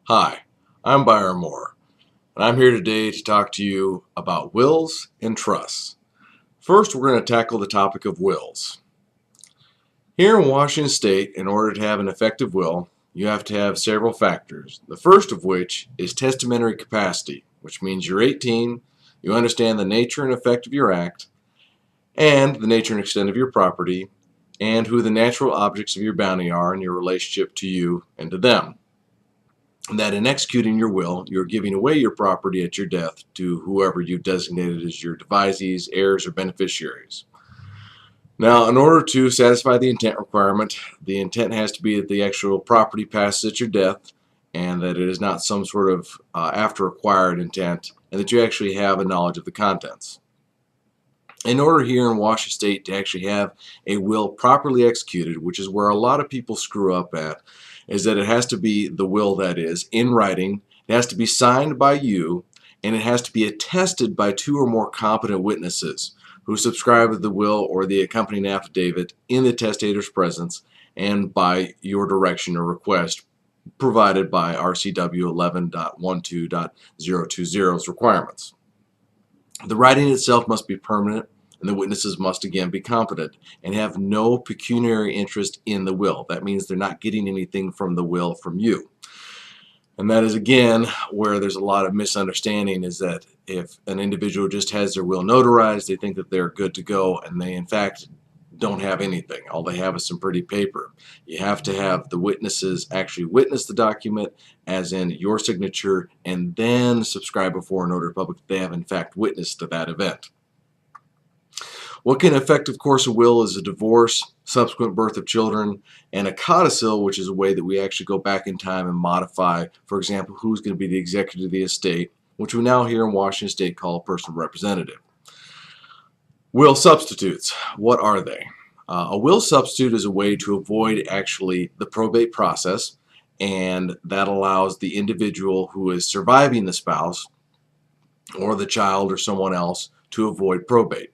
Hi, I'm Byron Moore, and I'm here today to talk to you about wills and trusts. First, we're going to tackle the topic of wills. Here in Washington State, in order to have an effective will, you have to have several factors. The first of which is testamentary capacity, which means you're 18, you understand the nature and effect of your act, and the nature and extent of your property, and who the natural objects of your bounty are in your relationship to you and to them. That in executing your will, you're giving away your property at your death to whoever you've designated as your devisees, heirs, or beneficiaries. Now, in order to satisfy the intent requirement, the intent has to be that the actual property passes at your death and that it is not some sort of after acquired intent, and that you actually have a knowledge of the contents. In order here in Washington State to actually have a will properly executed, which is where a lot of people screw up at, is that it has to be the will that is in writing, it has to be signed by you, and it has to be attested by 2 or more competent witnesses who subscribe to the will or the accompanying affidavit in the testator's presence and by your direction or request provided by RCW 11.12.020's requirements. The writing itself must be permanent, and the witnesses must again be competent and have no pecuniary interest in the will. That means they're not getting anything from the will from you. And that is again where there's a lot of misunderstanding, is that if an individual just has their will notarized, they think that they're good to go, and they in fact don't have anything. All they have is some pretty paper. You have to have the witnesses actually witness the document, as in your signature, and then subscribe before a notary public that they have in fact witnessed to that event. What can affect, of course, a will is a divorce, subsequent birth of children, and a codicil, which is a way that we actually go back in time and modify, for example, who's going to be the executor of the estate, which we now here in Washington State call a personal representative. Will substitutes, what are they? A will substitute is a way to avoid actually the probate process, and that allows the individual who is surviving the spouse or the child or someone else to avoid probate.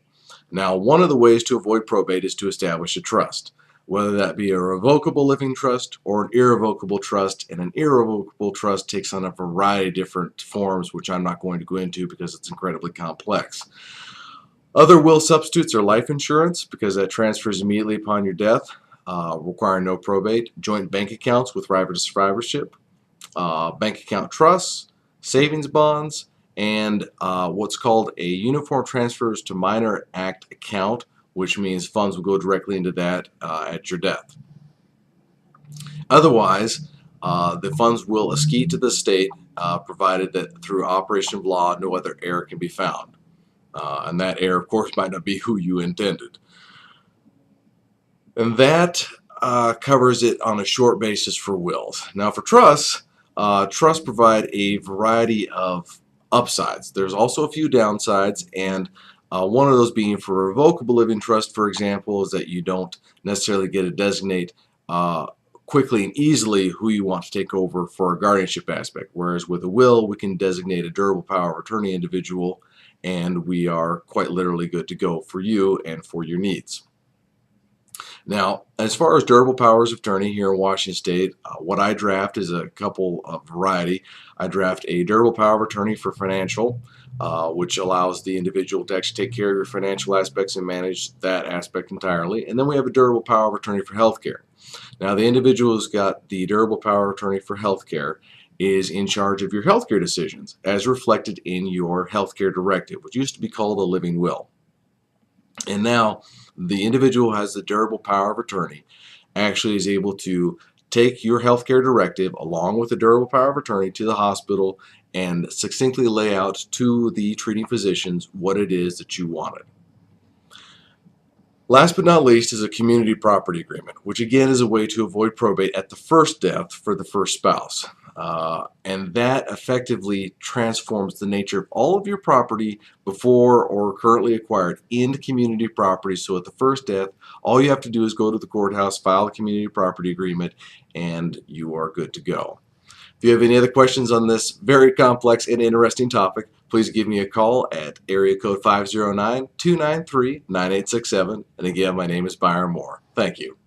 Now, one of the ways to avoid probate is to establish a trust, whether that be a revocable living trust or an irrevocable trust, and an irrevocable trust takes on a variety of different forms, which I'm not going to go into because it's incredibly complex. Other will substitutes are life insurance, because that transfers immediately upon your death, requiring no probate, joint bank accounts with right of survivorship, bank account trusts, savings bonds, and what's called a Uniform Transfers to Minor Act account, which means funds will go directly into that at your death. Otherwise, the funds will escheat to the state, provided that through operation of law no other heir can be found. And that heir, of course, might not be who you intended. And that covers it on a short basis for wills. Now for trusts, trusts provide a variety of upsides. There's also a few downsides, and one of those being for a revocable living trust, for example, is that you don't necessarily get to designate quickly and easily who you want to take over for a guardianship aspect, whereas with a will we can designate a durable power of attorney individual, and we are quite literally good to go for you and for your needs. Now, as far as durable powers of attorney here in Washington State, what I draft is a couple of variety. I draft a durable power of attorney for financial, which allows the individual to actually take care of your financial aspects and manage that aspect entirely. And then we have a durable power of attorney for healthcare. Now, the individual who's got the durable power of attorney for healthcare is in charge of your healthcare decisions, as reflected in your healthcare directive, which used to be called a living will. And now the individual who has the durable power of attorney actually is able to take your healthcare directive along with the durable power of attorney to the hospital and succinctly lay out to the treating physicians what it is that you wanted. Last but not least is a community property agreement, which again is a way to avoid probate at the first death for the first spouse. And that effectively transforms the nature of all of your property before or currently acquired into community property. So at the first death, all you have to do is go to the courthouse, file a community property agreement, and you are good to go. If you have any other questions on this very complex and interesting topic, please give me a call at area code 509-293-9867. And again, my name is Byron Moore. Thank you.